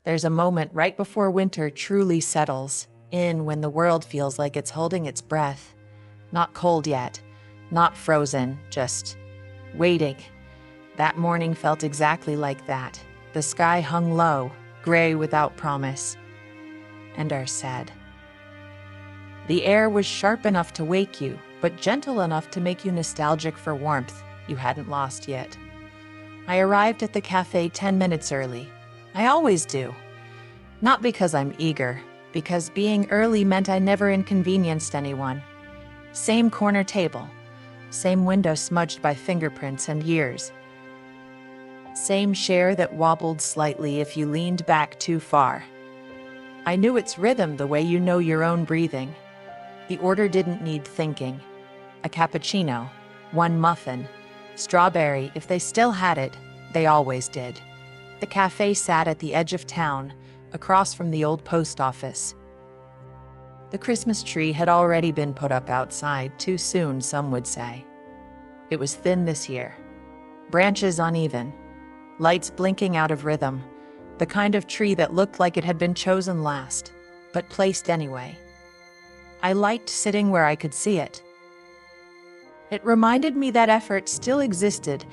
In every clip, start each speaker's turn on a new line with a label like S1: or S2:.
S1: There's a moment right before winter truly settles in, when the world feels like it's holding its breath. Not cold yet, not frozen, just waiting. That morning felt exactly like that. The sky hung low, gray without promise, and our sad. The air was sharp enough to wake you, but gentle enough to make you nostalgic for warmth you hadn't lost yet. I arrived at the cafe 10 minutes early. I always do. Not because I'm eager, because being early meant I never inconvenienced anyone. Same corner table, same window smudged by fingerprints and years. Same chair that wobbled slightly if you leaned back too far. I knew its rhythm the way you know your own breathing. The order didn't need thinking. A cappuccino, one muffin, strawberry if they still had it. They always did. The cafe sat at the edge of town, across from the old post office. The Christmas tree had already been put up outside, too soon, some would say. It was thin this year. Branches uneven. Lights blinking out of rhythm. The kind of tree that looked like it had been chosen last, but placed anyway. I liked sitting where I could see it. It reminded me that effort still existed,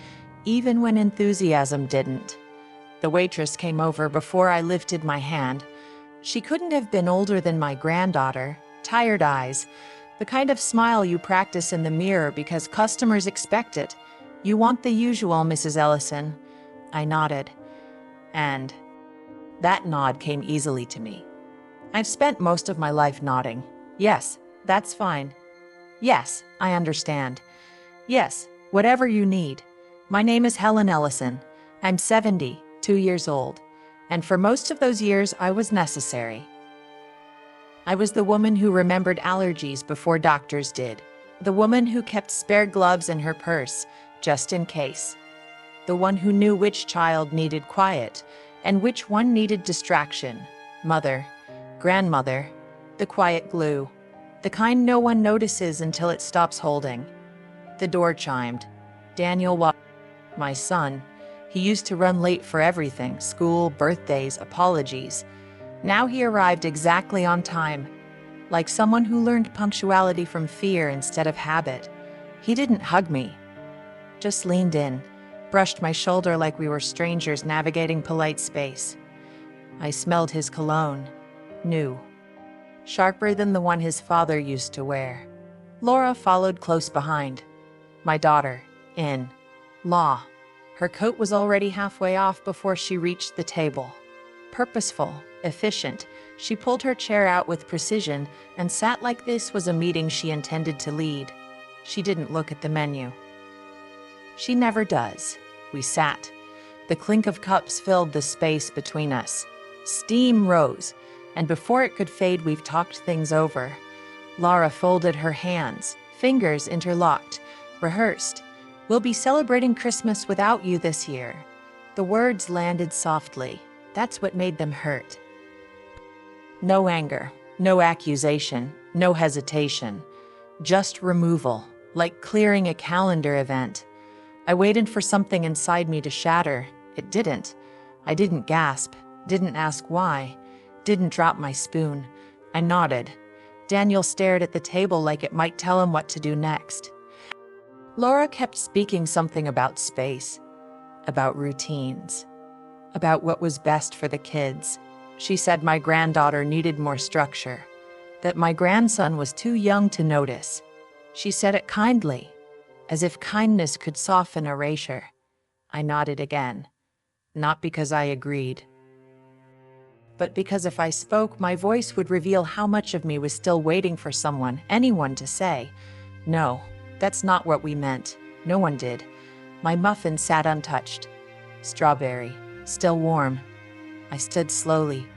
S1: even when enthusiasm didn't. The waitress came over before I lifted my hand. She couldn't have been older than my granddaughter, tired eyes, the kind of smile you practice in the mirror because customers expect it. You want the usual, Mrs. Ellison. I nodded, and that nod came easily to me. I've spent most of my life nodding. Yes, that's fine. Yes, I understand. Yes, whatever you need. My name is Helen Ellison. I'm 72 years old, and for most of those years I was necessary. I was the woman who remembered allergies before doctors did. The woman who kept spare gloves in her purse, just in case. The one who knew which child needed quiet and which one needed distraction. Mother, grandmother, the quiet glue, the kind no one notices until it stops holding. The door chimed. Daniel walked. My son. He used to run late for everything, school, birthdays, apologies. Now he arrived exactly on time, like someone who learned punctuality from fear instead of habit. He didn't hug me, just leaned in, brushed my shoulder like we were strangers navigating polite space. I smelled his cologne, new, sharper than the one his father used to wear. Laura followed close behind. My daughter, in law. Her coat was already halfway off before she reached the table. Purposeful, efficient, she pulled her chair out with precision and sat like this was a meeting she intended to lead. She didn't look at the menu. She never does. We sat. The clink of cups filled the space between us. Steam rose, and before it could fade, we've talked things over. Laura folded her hands, fingers interlocked, rehearsed. We'll be celebrating Christmas without you this year. The words landed softly. That's what made them hurt. No anger, no accusation, no hesitation. Just removal, like clearing a calendar event. I waited for something inside me to shatter. It didn't. I didn't gasp, didn't ask why, didn't drop my spoon. I nodded. Daniel stared at the table like it might tell him what to do next. Laura kept speaking something about space, about routines, about what was best for the kids. She said my granddaughter needed more structure, that my grandson was too young to notice. She said it kindly, as if kindness could soften erasure. I nodded again, not because I agreed, but because if I spoke, my voice would reveal how much of me was still waiting for someone, anyone to say, no. That's not what we meant. No one did. My muffin sat untouched. Strawberry, still warm. I stood slowly,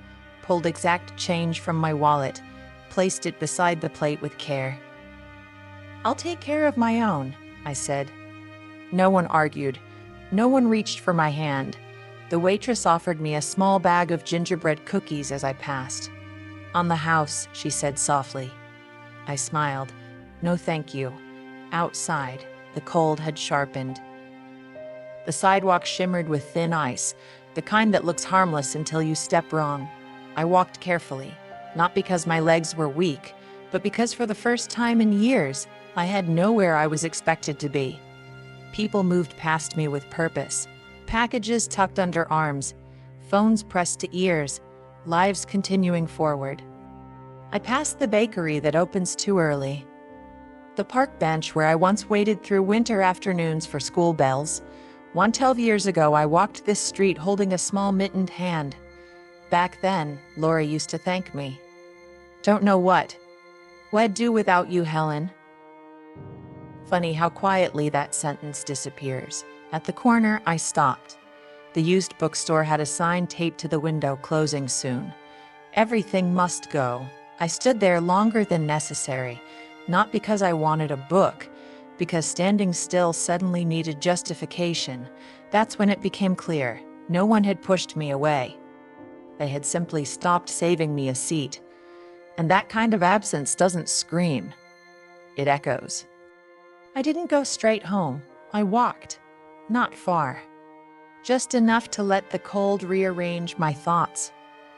S1: pulled exact change from my wallet, placed it beside the plate with care. I'll take care of my own, I said. No one argued. No one reached for my hand. The waitress offered me a small bag of gingerbread cookies as I passed. On the house, she said softly. I smiled. No, thank you. Outside, the cold had sharpened. The sidewalk shimmered with thin ice, the kind that looks harmless until you step wrong. I walked carefully, not because my legs were weak, but because for the first time in years, I had nowhere I was expected to be. People moved past me with purpose, packages tucked under arms, phones pressed to ears, lives continuing forward. I passed the bakery that opens too early, the park bench where I once waited through winter afternoons for school bells. 12 years ago, I walked this street holding a small mittened hand. Back then, Laura used to thank me. Don't know what. What'd do without you, Helen? Funny how quietly that sentence disappears. At the corner, I stopped. The used bookstore had a sign taped to the window, closing soon. Everything must go. I stood there longer than necessary, not because I wanted a book, because standing still suddenly needed justification. That's when it became clear. No one had pushed me away. They had simply stopped saving me a seat. And that kind of absence doesn't scream. It echoes. I didn't go straight home. I walked. Not far. Just enough to let the cold rearrange my thoughts.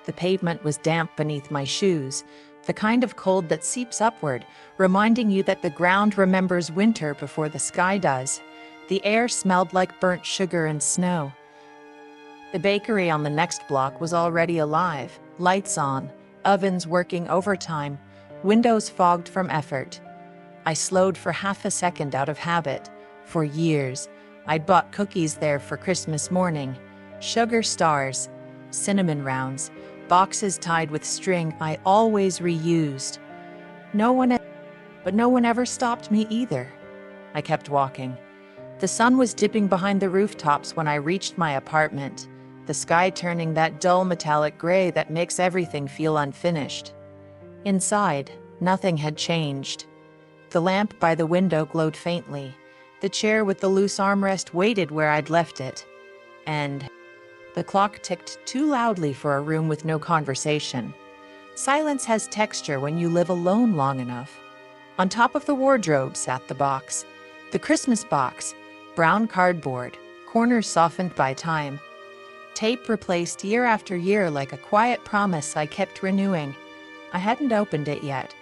S1: The pavement was damp beneath my shoes, the kind of cold that seeps upward, reminding you that the ground remembers winter before the sky does. The air smelled like burnt sugar and snow. The bakery on the next block was already alive, lights on, ovens working overtime, windows fogged from effort. I slowed for half a second out of habit. For years, I'd bought cookies there for Christmas morning, sugar stars, cinnamon rounds, boxes tied with string I always reused. But no one ever stopped me either. I kept walking. The sun was dipping behind the rooftops when I reached my apartment, the sky turning that dull metallic gray that makes everything feel unfinished. Inside, nothing had changed. The lamp by the window glowed faintly. The chair with the loose armrest waited where I'd left it. And the clock ticked too loudly for a room with no conversation. Silence has texture when you live alone long enough. On top of the wardrobe sat the box. The Christmas box, brown cardboard, corners softened by time. Tape replaced year after year like a quiet promise I kept renewing. I hadn't opened it yet.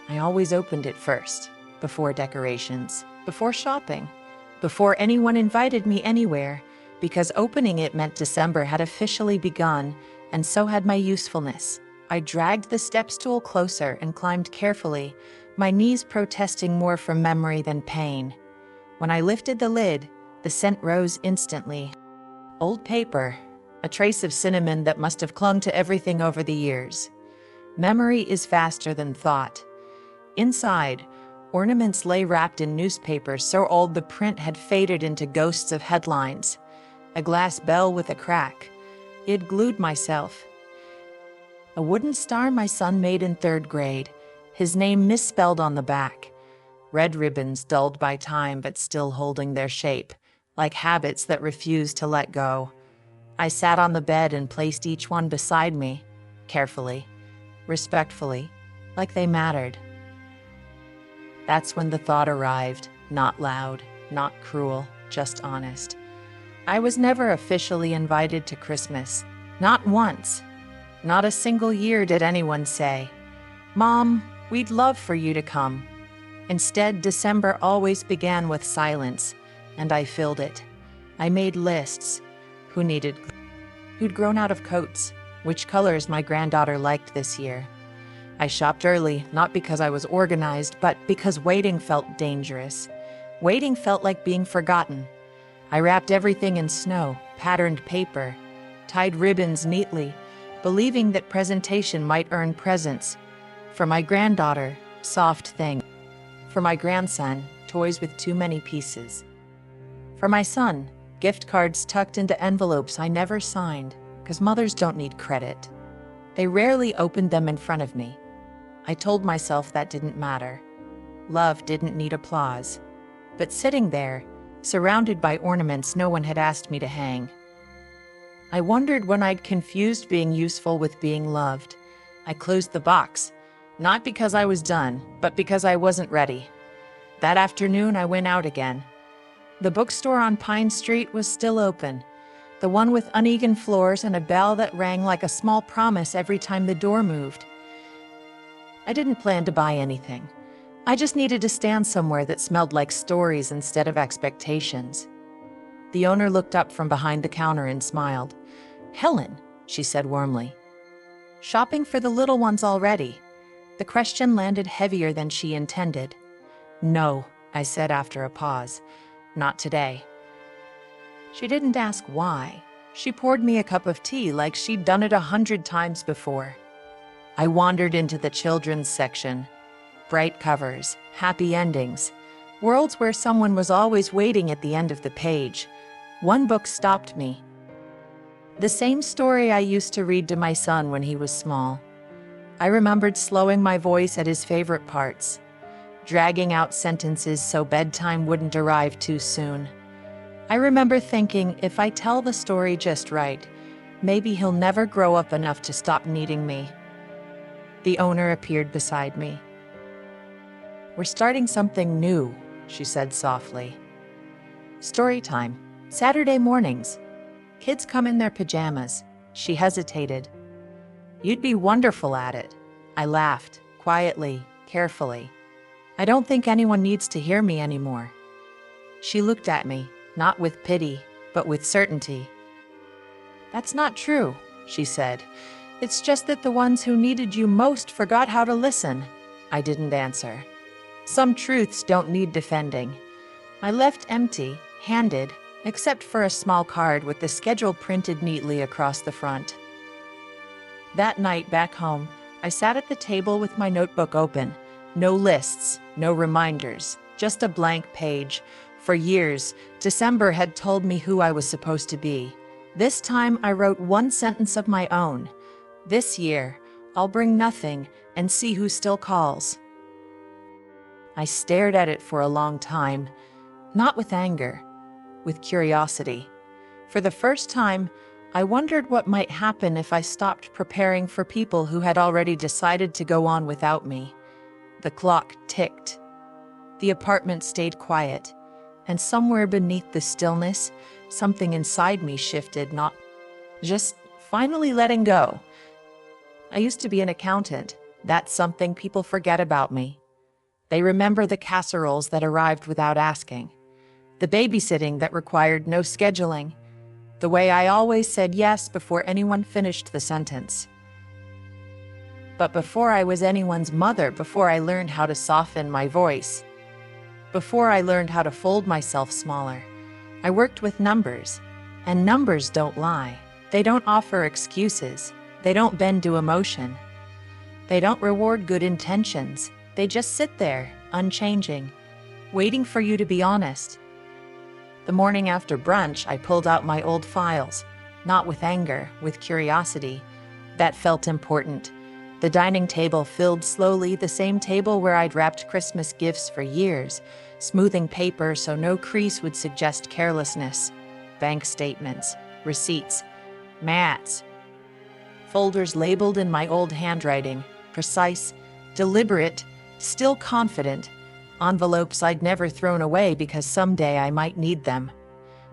S1: I always opened it first, before decorations, before shopping, before anyone invited me anywhere, because opening it meant December had officially begun, and so had my usefulness. I dragged the step stool closer and climbed carefully, my knees protesting more from memory than pain. When I lifted the lid, the scent rose instantly. Old paper, a trace of cinnamon that must have clung to everything over the years. Memory is faster than thought. Inside, ornaments lay wrapped in newspapers so old the print had faded into ghosts of headlines. A glass bell with a crack. It glued myself. A wooden star my son made in 3rd grade, his name misspelled on the back. Red ribbons dulled by time but still holding their shape, like habits that refused to let go. I sat on the bed and placed each one beside me, carefully, respectfully, like they mattered. That's when the thought arrived, not loud, not cruel, just honest. I was never officially invited to Christmas. Not once. Not a single year did anyone say, "Mom, we'd love for you to come." Instead, December always began with silence, and I filled it. I made lists. Who'd grown out of coats, which colors my granddaughter liked this year. I shopped early, not because I was organized, but because waiting felt dangerous. Waiting felt like being forgotten. I wrapped everything in snow, patterned paper, tied ribbons neatly, believing that presentation might earn presents. For my granddaughter, soft things. For my grandson, toys with too many pieces. For my son, gift cards tucked into envelopes I never signed, because mothers don't need credit. They rarely opened them in front of me. I told myself that didn't matter. Love didn't need applause. But sitting there, surrounded by ornaments no one had asked me to hang. I wondered when I'd confused being useful with being loved. I closed the box, not because I was done, but because I wasn't ready. That afternoon, I went out again. The bookstore on Pine Street was still open. The one with uneven floors and a bell that rang like a small promise every time the door moved. I didn't plan to buy anything. I just needed to stand somewhere that smelled like stories instead of expectations. The owner looked up from behind the counter and smiled. "Helen," she said warmly. "Shopping for the little ones already?" The question landed heavier than she intended. "No," I said after a pause. "Not today." She didn't ask why. She poured me a cup of tea like she'd done it 100 times before. I wandered into the children's section. Bright covers, happy endings, worlds where someone was always waiting at the end of the page. One book stopped me. The same story I used to read to my son when he was small. I remembered slowing my voice at his favorite parts, dragging out sentences so bedtime wouldn't arrive too soon. I remember thinking, if I tell the story just right, maybe he'll never grow up enough to stop needing me. The owner appeared beside me. "We're starting something new," she said softly. "Story time. Saturday mornings. Kids come in their pajamas." She hesitated. "You'd be wonderful at it." I laughed, quietly, carefully. "I don't think anyone needs to hear me anymore." She looked at me, not with pity, but with certainty. "That's not true," she said. "It's just that the ones who needed you most forgot how to listen." I didn't answer. Some truths don't need defending. I left empty-handed, except for a small card with the schedule printed neatly across the front. That night back home, I sat at the table with my notebook open. No lists, no reminders, just a blank page. For years, December had told me who I was supposed to be. This time I wrote one sentence of my own. This year, I'll bring nothing and see who still calls. I stared at it for a long time, not with anger, with curiosity. For the first time, I wondered what might happen if I stopped preparing for people who had already decided to go on without me. The clock ticked. The apartment stayed quiet, and somewhere beneath the stillness, something inside me shifted, not just finally letting go. I used to be an accountant. That's something people forget about me. They remember the casseroles that arrived without asking, the babysitting that required no scheduling, the way I always said yes before anyone finished the sentence. But before I was anyone's mother, before I learned how to soften my voice, before I learned how to fold myself smaller, I worked with numbers. And numbers don't lie. They don't offer excuses. They don't bend to emotion. They don't reward good intentions. They just sit there, unchanging, waiting for you to be honest. The morning after brunch, I pulled out my old files, not with anger, with curiosity. That felt important. The dining table filled slowly, the same table where I'd wrapped Christmas gifts for years, smoothing paper so no crease would suggest carelessness. Bank statements, receipts, mats, folders labeled in my old handwriting, precise, deliberate, still confident, envelopes I'd never thrown away because someday I might need them.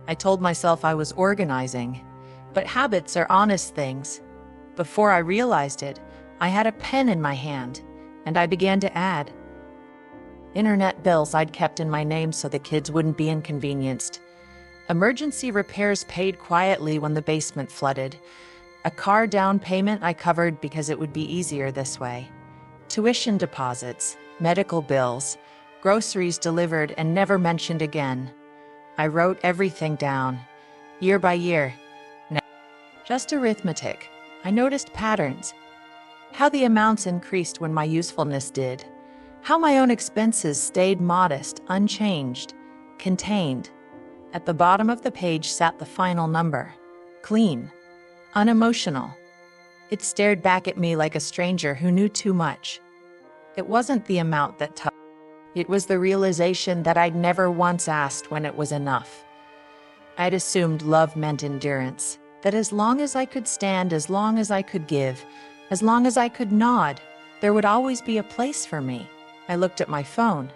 S1: I told myself I was organizing, but habits are honest things. Before I realized it, I had a pen in my hand, and I began to add. Internet bills I'd kept in my name so the kids wouldn't be inconvenienced. Emergency repairs paid quietly when the basement flooded. A car down payment I covered because it would be easier this way. Tuition deposits, medical bills, groceries delivered and never mentioned again. I wrote everything down, year by year. Just arithmetic. I noticed patterns. How the amounts increased when my usefulness did. How my own expenses stayed modest, unchanged, contained. At the bottom of the page sat the final number. Clean. Unemotional. It stared back at me like a stranger who knew too much. It wasn't the amount that touched. It was the realization that I'd never once asked when it was enough. I'd assumed love meant endurance, that as long as I could stand, as long as I could give, as long as I could nod, there would always be a place for me. I looked at my phone.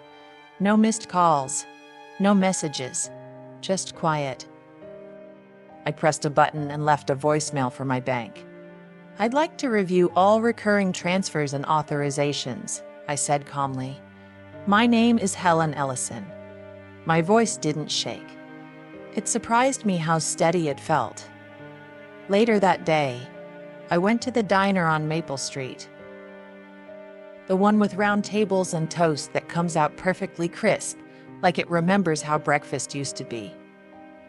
S1: No missed calls, no messages, just quiet. I pressed a button and left a voicemail for my bank. "I'd like to review all recurring transfers and authorizations," I said calmly. "My name is Helen Ellison." My voice didn't shake. It surprised me how steady it felt. Later that day, I went to the diner on Maple Street. The one with round tables and toast that comes out perfectly crisp, like it remembers how breakfast used to be.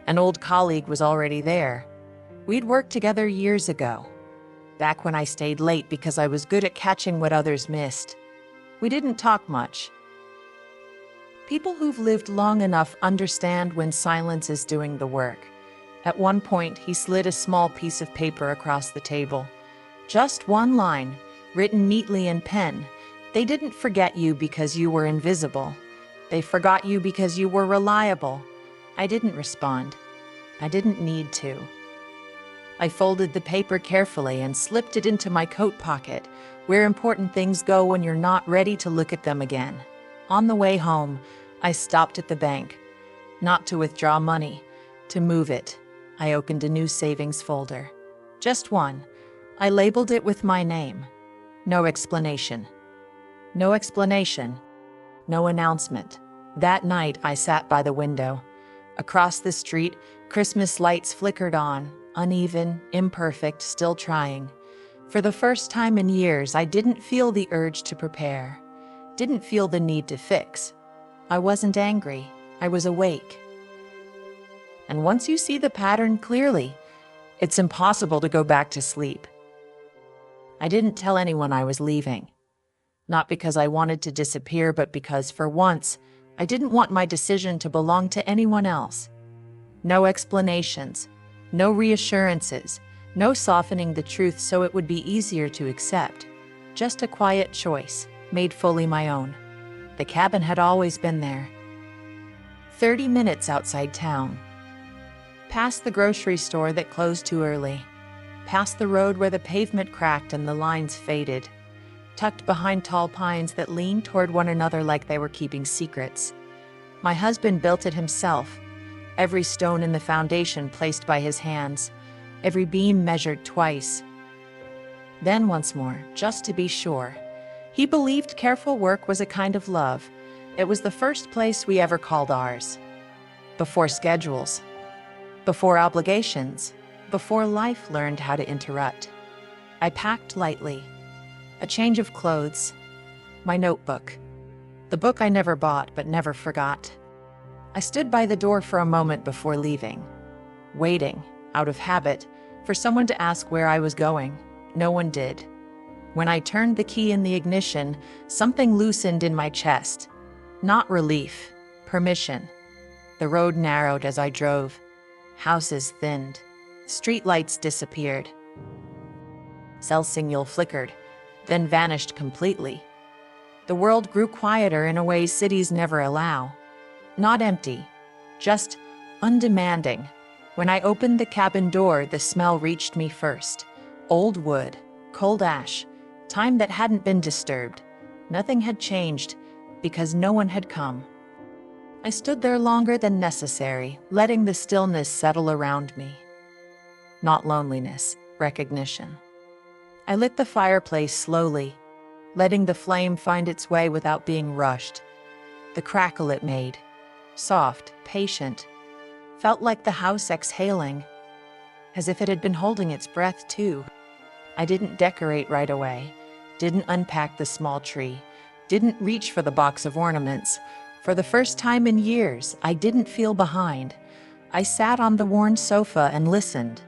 S1: An old colleague was already there. We'd worked together years ago, back when I stayed late because I was good at catching what others missed. We didn't talk much. People who've lived long enough understand when silence is doing the work. At one point, he slid a small piece of paper across the table. Just one line, written neatly in pen. "They didn't forget you because you were invisible. They forgot you because you were reliable." I didn't respond. I didn't need to. I folded the paper carefully and slipped it into my coat pocket, where important things go when you're not ready to look at them again. On the way home, I stopped at the bank, not to withdraw money, to move it. I opened a new savings folder. Just one. I labeled it with my name. No explanation. No explanation. No announcement. That night, I sat by the window. Across the street, Christmas lights flickered on, uneven, imperfect, still trying. For the first time in years, I didn't feel the urge to prepare. Didn't feel the need to fix. I wasn't angry. I was awake. And once you see the pattern clearly, it's impossible to go back to sleep. I didn't tell anyone I was leaving. Not because I wanted to disappear, but because, for once, I didn't want my decision to belong to anyone else. No explanations, no reassurances, no softening the truth so it would be easier to accept. Just a quiet choice, made fully my own. The cabin had always been there. 30 minutes outside town. Past the grocery store that closed too early. Past the road where the pavement cracked and the lines faded. Tucked behind tall pines that leaned toward one another like they were keeping secrets. My husband built it himself. Every stone in the foundation placed by his hands. Every beam measured twice. Then once more, just to be sure. He believed careful work was a kind of love. It was the first place we ever called ours. Before schedules. Before obligations. Before life learned how to interrupt. I packed lightly. A change of clothes. My notebook. The book I never bought but never forgot. I stood by the door for a moment before leaving. Waiting, out of habit, for someone to ask where I was going. No one did. When I turned the key in the ignition, something loosened in my chest. Not relief, permission. The road narrowed as I drove. Houses thinned. Streetlights disappeared. Cell signal flickered, then vanished completely. The world grew quieter in a way cities never allow. Not empty, just undemanding. When I opened the cabin door, the smell reached me first. Old wood, cold ash, time that hadn't been disturbed. Nothing had changed, because no one had come. I stood there longer than necessary, letting the stillness settle around me. Not loneliness, recognition. I lit the fireplace slowly, letting the flame find its way without being rushed. The crackle it made, soft, patient, felt like the house exhaling, as if it had been holding its breath too. I didn't decorate right away, didn't unpack the small tree, didn't reach for the box of ornaments. For the first time in years, I didn't feel behind. I sat on the worn sofa and listened.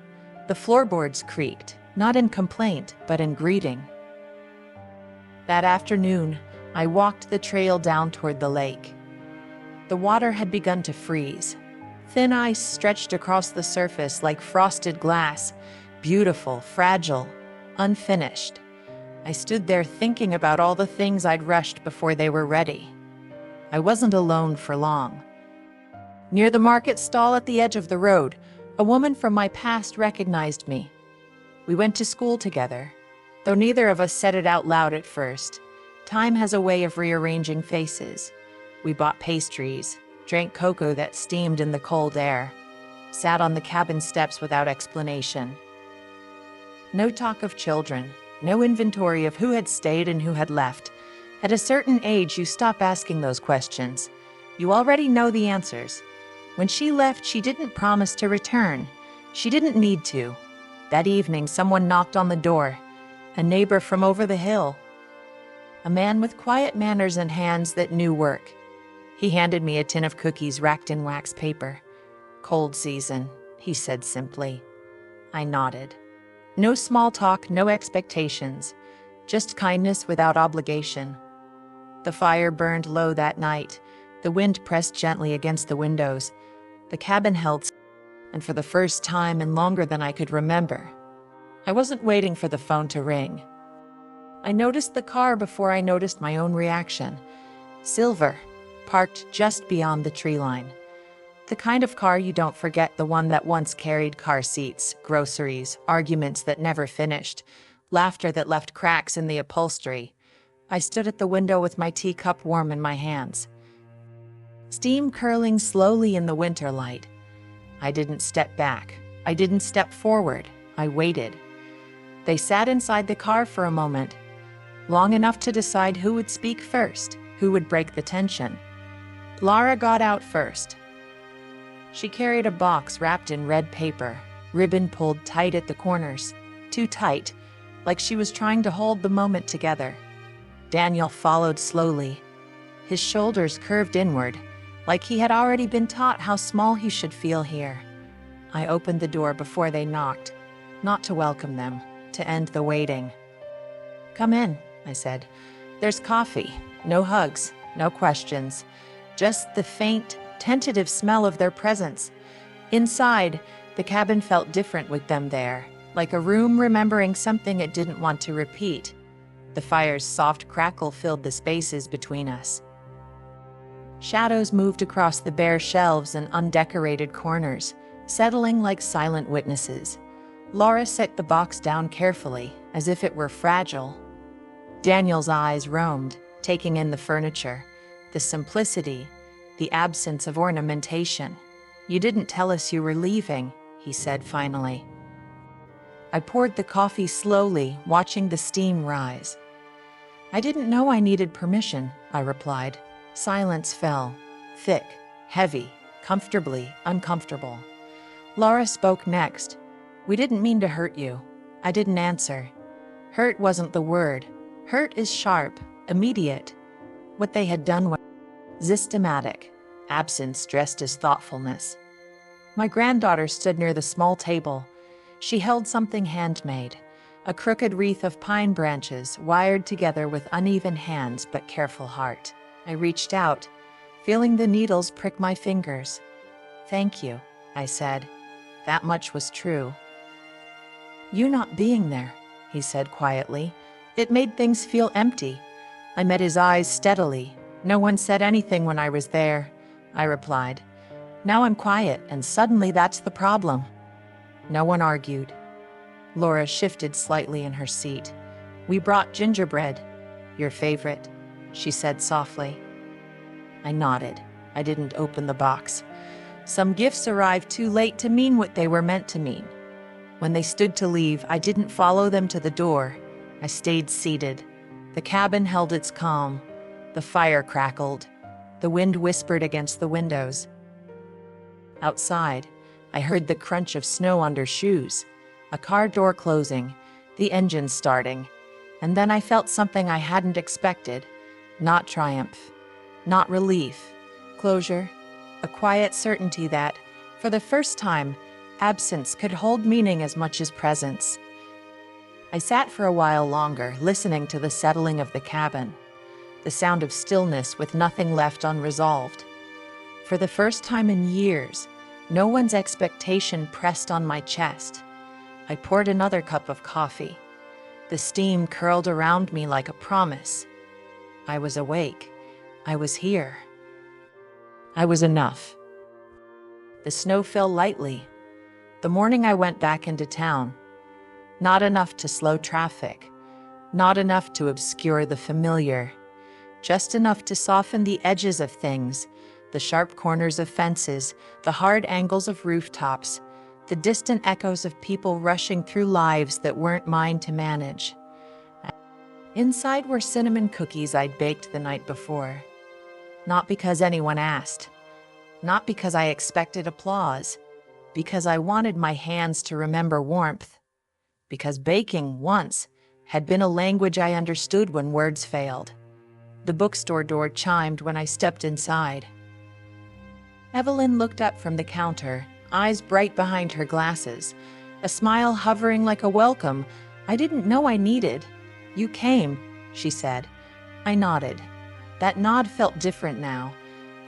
S1: The floorboards creaked, not in complaint, but in greeting. That afternoon, I walked the trail down toward the lake. The water had begun to freeze. Thin ice stretched across the surface like frosted glass, beautiful, fragile, unfinished. I stood there thinking about all the things I'd rushed before they were ready. I wasn't alone for long. Near the market stall at the edge of the road, a woman from my past recognized me. We went to school together, though neither of us said it out loud at first. Time has a way of rearranging faces. We bought pastries, drank cocoa that steamed in the cold air. sat on the cabin steps without explanation. No talk of children, no inventory of who had stayed and who had left. At a certain age, you stop asking those questions. You already know the answers. When she left, she didn't promise to return. She didn't need to. That evening, someone knocked on the door. A neighbor from over the hill. A man with quiet manners and hands that knew work. He handed me a tin of cookies wrapped in wax paper. "Cold season," he said simply. I nodded. No small talk, no expectations. Just kindness without obligation. The fire burned low that night. The wind pressed gently against the windows. The cabin held, and for the first time and longer than I could remember, I wasn't waiting for the phone to ring. I noticed the car before I noticed my own reaction. Silver, parked just beyond the tree line. The kind of car you don't forget, the one that once carried car seats, groceries, arguments that never finished, laughter that left cracks in the upholstery. I stood at the window with my teacup warm in my hands. Steam curling slowly in the winter light. I didn't step back. I didn't step forward. I waited. They sat inside the car for a moment, long enough to decide who would speak first, who would break the tension. Laura got out first. She carried a box wrapped in red paper, ribbon pulled tight at the corners, too tight, like she was trying to hold the moment together. Daniel followed slowly. His shoulders curved inward, like he had already been taught how small he should feel here. I opened the door before they knocked, not to welcome them, to end the waiting. "Come in," I said. "There's coffee. No hugs, no questions. Just the faint, tentative smell of their presence." Inside, the cabin felt different with them there, like a room remembering something it didn't want to repeat. The fire's soft crackle filled the spaces between us. Shadows moved across the bare shelves and undecorated corners, settling like silent witnesses. Laura set the box down carefully, as if it were fragile. Daniel's eyes roamed, taking in the furniture, the simplicity, the absence of ornamentation. "You didn't tell us you were leaving," he said finally. I poured the coffee slowly, watching the steam rise. "I didn't know I needed permission," I replied. Silence fell, thick, heavy, comfortably uncomfortable. Laura spoke next. "We didn't mean to hurt you." I didn't answer. Hurt wasn't the word. Hurt is sharp, immediate. What they had done was systematic, absence dressed as thoughtfulness. My granddaughter stood near the small table. She held something handmade, a crooked wreath of pine branches wired together with uneven hands but careful heart. I reached out, feeling the needles prick my fingers. "Thank you," I said. That much was true. "You not being there," he said quietly. It made things feel empty. I met his eyes steadily. "No one said anything when I was there," I replied. "Now I'm quiet, and suddenly that's the problem." No one argued. Laura shifted slightly in her seat. "We brought gingerbread. Your favorite," she said softly. I nodded. I didn't open the box. Some gifts arrived too late to mean what they were meant to mean. When they stood to leave, I didn't follow them to the door. I stayed seated. The cabin held its calm. The fire crackled. The wind whispered against the windows. Outside, I heard the crunch of snow under shoes, a car door closing, the engine starting, and then I felt something I hadn't expected. Not triumph, not relief, closure, a quiet certainty that, for the first time, absence could hold meaning as much as presence. I sat for a while longer, listening to the settling of the cabin, the sound of stillness with nothing left unresolved. For the first time in years, no one's expectation pressed on my chest. I poured another cup of coffee. The steam curled around me like a promise. I was awake. I was here. I was enough. The snow fell lightly. The morning I went back into town. Not enough to slow traffic. Not enough to obscure the familiar. Just enough to soften the edges of things, the sharp corners of fences, the hard angles of rooftops, the distant echoes of people rushing through lives that weren't mine to manage. Inside were cinnamon cookies I'd baked the night before. Not because anyone asked. Not because I expected applause. Because I wanted my hands to remember warmth. Because baking, once, had been a language I understood when words failed. The bookstore door chimed when I stepped inside. Evelyn looked up from the counter, eyes bright behind her glasses, a smile hovering like a welcome I didn't know I needed. "You came," she said. I nodded. That nod felt different now.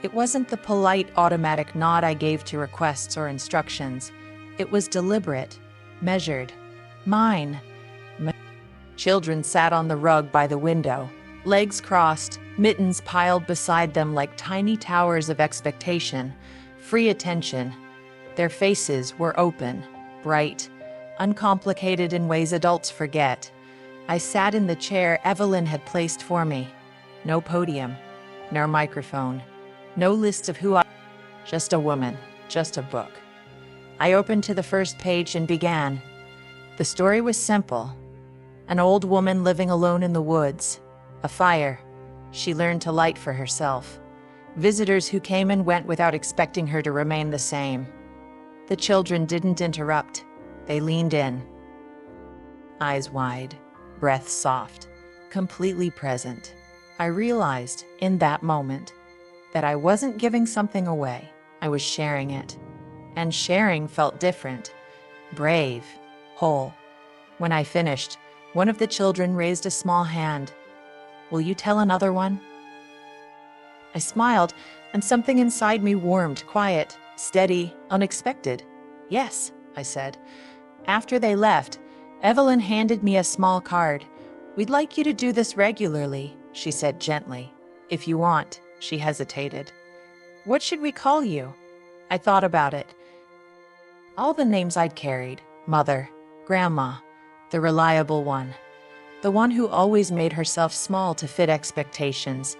S1: It wasn't the polite, automatic nod I gave to requests or instructions. It was deliberate, measured, mine. Children sat on the rug by the window, legs crossed, mittens piled beside them like tiny towers of expectation, free attention. Their faces were open, bright, uncomplicated in ways adults forget. I sat in the chair Evelyn had placed for me. No podium, no microphone, no list of who I was. Just a woman, just a book. I opened to the first page and began. The story was simple. An old woman living alone in the woods. A fire she learned to light for herself. Visitors who came and went without expecting her to remain the same. The children didn't interrupt. They leaned in. Eyes wide, breath soft, completely present. I realized, in that moment, that I wasn't giving something away. I was sharing it. And sharing felt different. Brave, whole. When I finished, one of the children raised a small hand. "Will you tell another one?" I smiled, and something inside me warmed, quiet, steady, unexpected. "Yes," I said. After they left, Evelyn handed me a small card. "We'd like you to do this regularly," she said gently. "If you want," she hesitated. "What should we call you?" I thought about it. All the names I'd carried, Mother, Grandma, the reliable one. The one who always made herself small to fit expectations.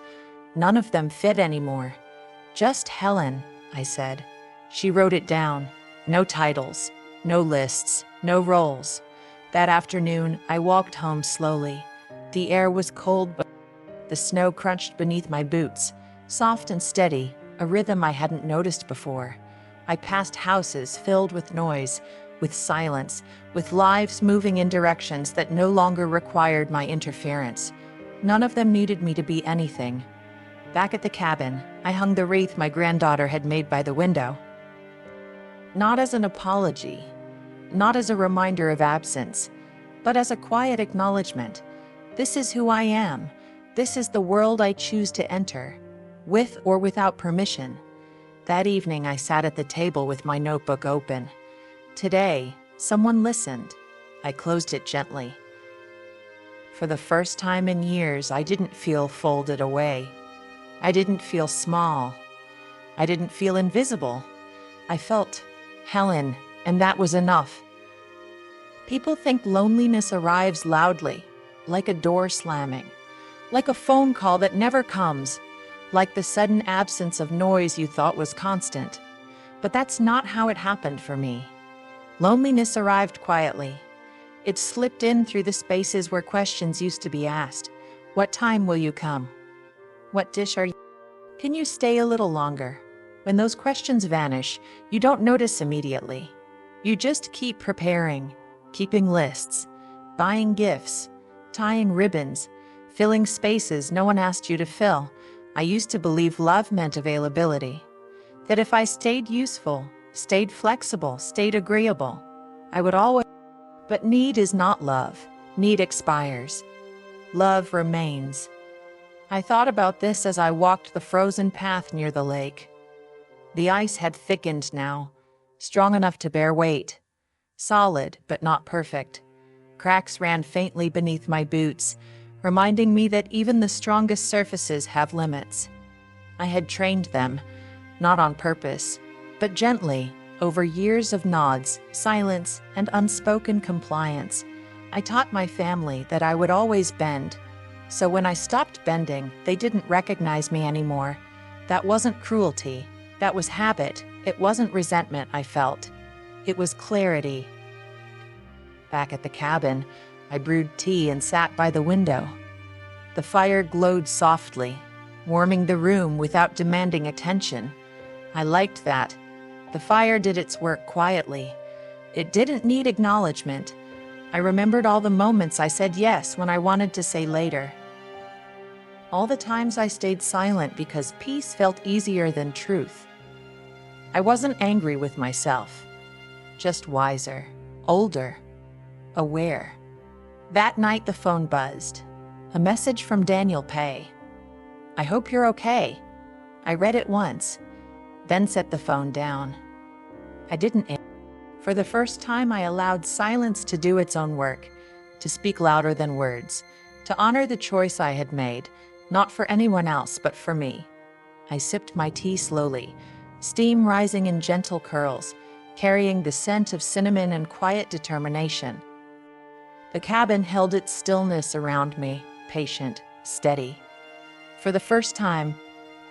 S1: None of them fit anymore. "Just Helen," I said. She wrote it down. No titles, no lists, no roles. That afternoon, I walked home slowly. The air was cold, but the snow crunched beneath my boots, soft and steady, a rhythm I hadn't noticed before. I passed houses filled with noise, with silence, with lives moving in directions that no longer required my interference. None of them needed me to be anything. Back at the cabin, I hung the wreath my granddaughter had made by the window. Not as an apology, not as a reminder of absence, but as a quiet acknowledgement. This is who I am. This is the world I choose to enter, with or without permission. That evening, I sat at the table with my notebook open. Today, someone listened. I closed it gently. For the first time in years, I didn't feel folded away. I didn't feel small. I didn't feel invisible. I felt Helen, and that was enough. People think loneliness arrives loudly, like a door slamming, like a phone call that never comes, like the sudden absence of noise you thought was constant. But that's not how it happened for me. Loneliness arrived quietly. It slipped in through the spaces where questions used to be asked. "What time will you come? What dish are you? Can you stay a little longer?" When those questions vanish, you don't notice immediately. You just keep preparing, keeping lists, buying gifts, tying ribbons, filling spaces no one asked you to fill. I used to believe love meant availability. That if I stayed useful, stayed flexible, stayed agreeable, I would always. But need is not love. Need expires. Love remains. I thought about this as I walked the frozen path near the lake. The ice had thickened now, strong enough to bear weight. Solid, but not perfect. Cracks ran faintly beneath my boots, reminding me that even the strongest surfaces have limits. I had trained them, not on purpose, but gently, over years of nods, silence, and unspoken compliance. I taught my family that I would always bend. So when I stopped bending, they didn't recognize me anymore. That wasn't cruelty. That was habit. It wasn't resentment I felt. It was clarity. Back at the cabin, I brewed tea and sat by the window. The fire glowed softly, warming the room without demanding attention. I liked that. The fire did its work quietly. It didn't need acknowledgement. I remembered all the moments I said yes when I wanted to say later. All the times I stayed silent because peace felt easier than truth. I wasn't angry with myself, just wiser, older, aware. That night the phone buzzed. A message from Daniel Pay. "I hope you're okay." I read it once, then set the phone down. I didn't answer. For the first time, I allowed silence to do its own work, to speak louder than words, to honor the choice I had made, not for anyone else, but for me. I sipped my tea slowly, steam rising in gentle curls, carrying the scent of cinnamon and quiet determination. The cabin held its stillness around me, patient, steady. For the first time,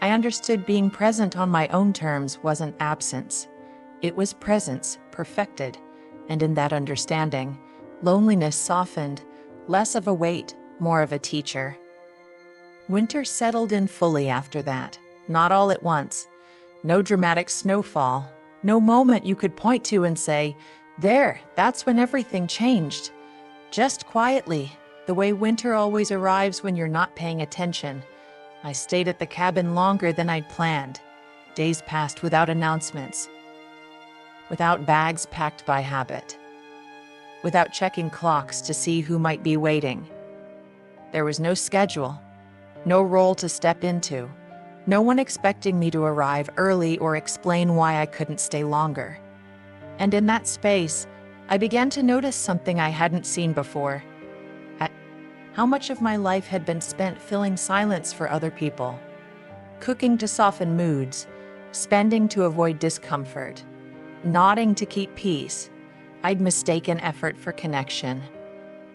S1: I understood being present on my own terms wasn't absence. It was presence, perfected, and in that understanding, loneliness softened, less of a weight, more of a teacher. Winter settled in fully after that, not all at once. No dramatic snowfall, no moment you could point to and say, "There, that's when everything changed." Just quietly, the way winter always arrives when you're not paying attention. I stayed at the cabin longer than I'd planned. Days passed without announcements, without bags packed by habit, without checking clocks to see who might be waiting. There was no schedule, no role to step into, no one expecting me to arrive early or explain why I couldn't stay longer. And in that space, I began to notice something I hadn't seen before. How much of my life had been spent filling silence for other people, cooking to soften moods, spending to avoid discomfort, nodding to keep peace. I'd mistaken effort for connection.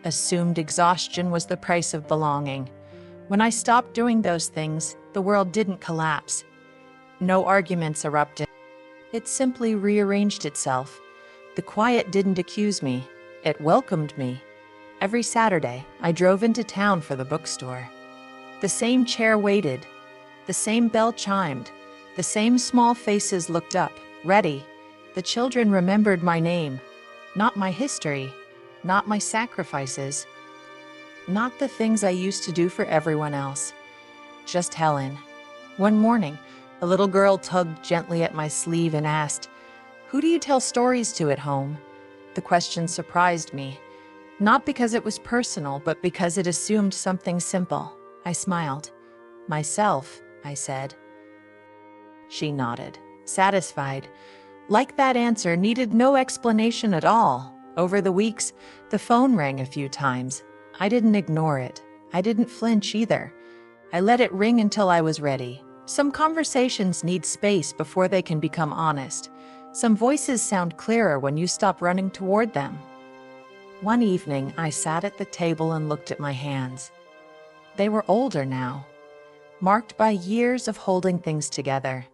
S1: Assumed exhaustion was the price of belonging. When I stopped doing those things, the world didn't collapse. No arguments erupted. It simply rearranged itself. The quiet didn't accuse me. It welcomed me. Every Saturday, I drove into town for the bookstore. The same chair waited. The same bell chimed. The same small faces looked up, ready. The children remembered my name, not my history, not my sacrifices, not the things I used to do for everyone else. Just Helen. One morning, a little girl tugged gently at my sleeve and asked, "Who do you tell stories to at home?" The question surprised me. Not because it was personal, but because it assumed something simple. I smiled. "Myself," I said. She nodded, satisfied. Like that answer needed no explanation at all. Over the weeks, the phone rang a few times. I didn't ignore it. I didn't flinch either. I let it ring until I was ready. Some conversations need space before they can become honest. Some voices sound clearer when you stop running toward them. One evening, I sat at the table and looked at my hands. They were older now, marked by years of holding things together,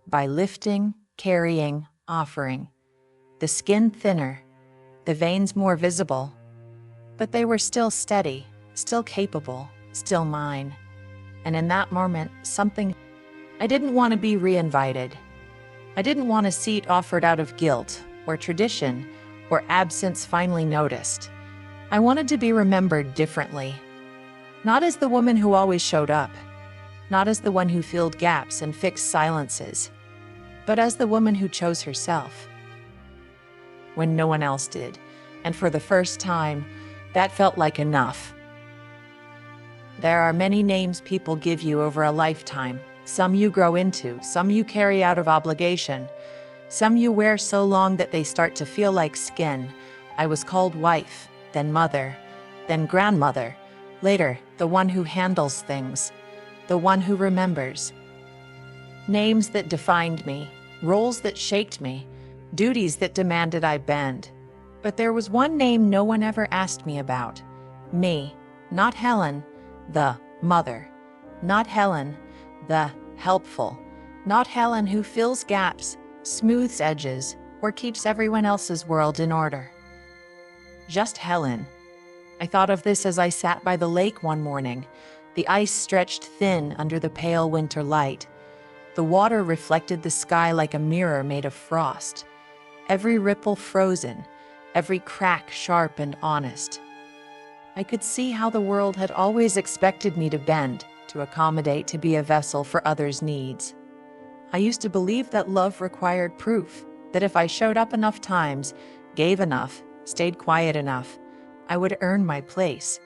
S1: by lifting, carrying, offering. The skin thinner, the veins more visible, but they were still steady, still capable, still mine. And in that moment, I didn't want to be reinvited. I didn't want a seat offered out of guilt or tradition, or absence finally noticed. I wanted to be remembered differently. Not as the woman who always showed up, not as the one who filled gaps and fixed silences, but as the woman who chose herself when no one else did. And for the first time, that felt like enough. There are many names people give you over a lifetime. Some you grow into, some you carry out of obligation. Some you wear so long that they start to feel like skin. I was called wife, then mother, then grandmother. Later, the one who handles things, the one who remembers. Names that defined me, roles that shaped me, duties that demanded I bend. But there was one name no one ever asked me about. Me, not Helen, the mother. Not Helen, the helpful, not Helen who fills gaps, smooths edges, or keeps everyone else's world in order. Just Helen. I thought of this as I sat by the lake one morning, the ice stretched thin under the pale winter light. The water reflected the sky like a mirror made of frost, every ripple frozen, every crack sharp and honest. I could see how the world had always expected me to bend, to accommodate, to be a vessel for others' needs. I used to believe that love required proof, that if I showed up enough times, gave enough, stayed quiet enough, I would earn my place.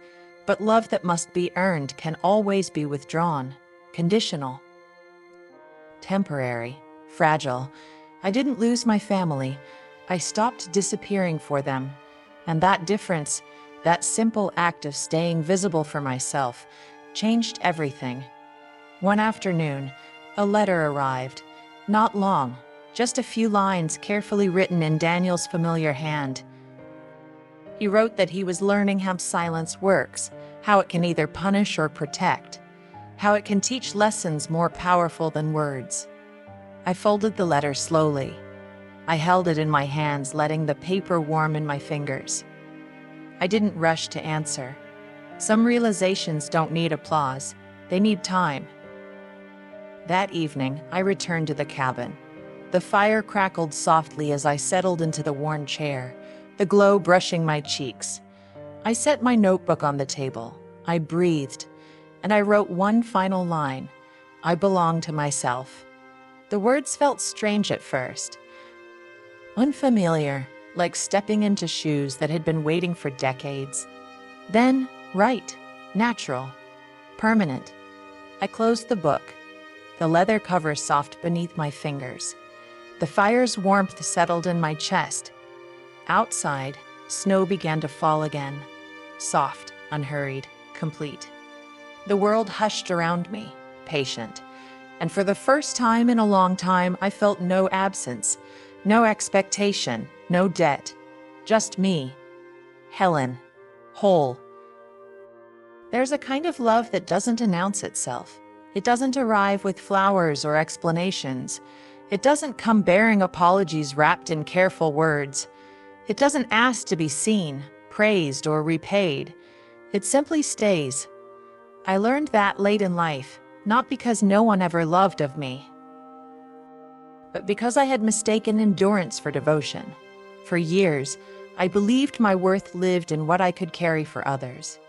S1: But love that must be earned can always be withdrawn, conditional. Temporary, fragile. I didn't lose my family. I stopped disappearing for them. And that difference, that simple act of staying visible for myself, changed everything. One afternoon, a letter arrived. Not long, just a few lines carefully written in Daniel's familiar hand. He wrote that he was learning how silence works, how it can either punish or protect, how it can teach lessons more powerful than words. I folded the letter slowly. I held it in my hands, letting the paper warm in my fingers. I didn't rush to answer. Some realizations don't need applause, they need time. That evening, I returned to the cabin. The fire crackled softly as I settled into the worn chair, the glow brushing my cheeks. I set my notebook on the table. I breathed, and I wrote one final line. I belong to myself. The words felt strange at first. Unfamiliar, like stepping into shoes that had been waiting for decades. Then, right, natural, permanent. I closed the book, the leather cover soft beneath my fingers. The fire's warmth settled in my chest. Outside, snow began to fall again, soft, unhurried, complete. The world hushed around me, patient. And for the first time in a long time, I felt no absence, no expectation, no debt. Just me, Helen, whole. There's a kind of love that doesn't announce itself. It doesn't arrive with flowers or explanations. It doesn't come bearing apologies wrapped in careful words. It doesn't ask to be seen, praised, or repaid. It simply stays. I learned that late in life, not because no one ever loved of me, but because I had mistaken endurance for devotion. For years, I believed my worth lived in what I could carry for others.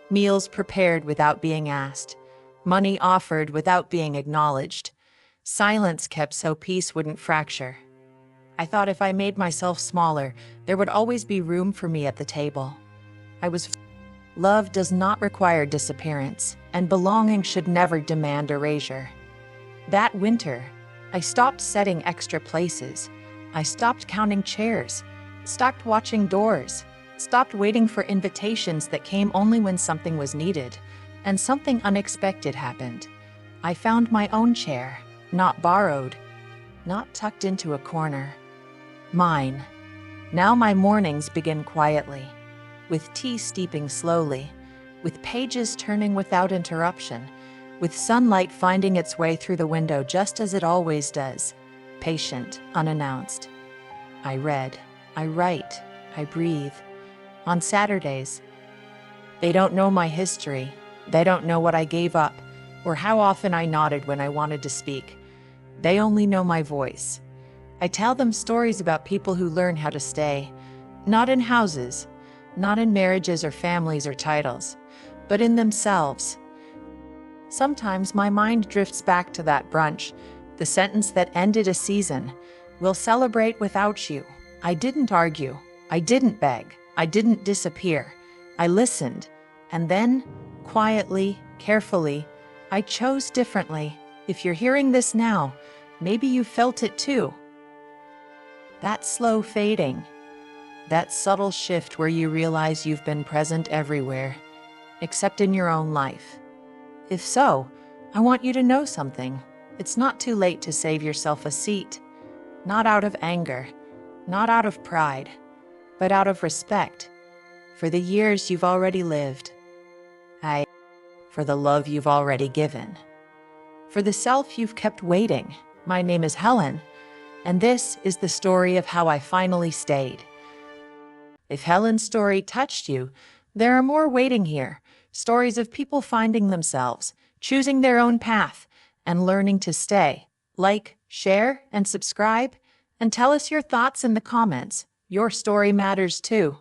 S1: Meals prepared without being asked, money offered without being acknowledged, silence kept so peace wouldn't fracture. I thought if I made myself smaller, there would always be room for me at the table. Love does not require disappearance, and belonging should never demand erasure. That winter, I stopped setting extra places. I stopped counting chairs, stopped watching doors, stopped waiting for invitations that came only when something was needed, and something unexpected happened. I found my own chair, not borrowed, not tucked into a corner. Mine. Now my mornings begin quietly, with tea steeping slowly, with pages turning without interruption, with sunlight finding its way through the window just as it always does, patient, unannounced. I read, I write, I breathe. On Saturdays, they don't know my history. They don't know what I gave up, or how often I nodded when I wanted to speak. They only know my voice. I tell them stories about people who learn how to stay, not in houses, not in marriages or families or titles, but in themselves. Sometimes my mind drifts back to that brunch, the sentence that ended a season. We'll celebrate without you. I didn't argue. I didn't beg. I didn't disappear. I listened. And then, quietly, carefully, I chose differently. If you're hearing this now, maybe you felt it too. That slow fading, that subtle shift where you realize you've been present everywhere, except in your own life. If so, I want you to know something. It's not too late to save yourself a seat. Not out of anger, not out of pride, but out of respect for the years you've already lived. For the love you've already given. for the self you've kept waiting. My name is Helen, and this is the story of how I finally stayed. If Helen's story touched you, there are more waiting here. Stories of people finding themselves, choosing their own path, and learning to stay. Like, share, and subscribe, and tell us your thoughts in the comments. Your story matters too.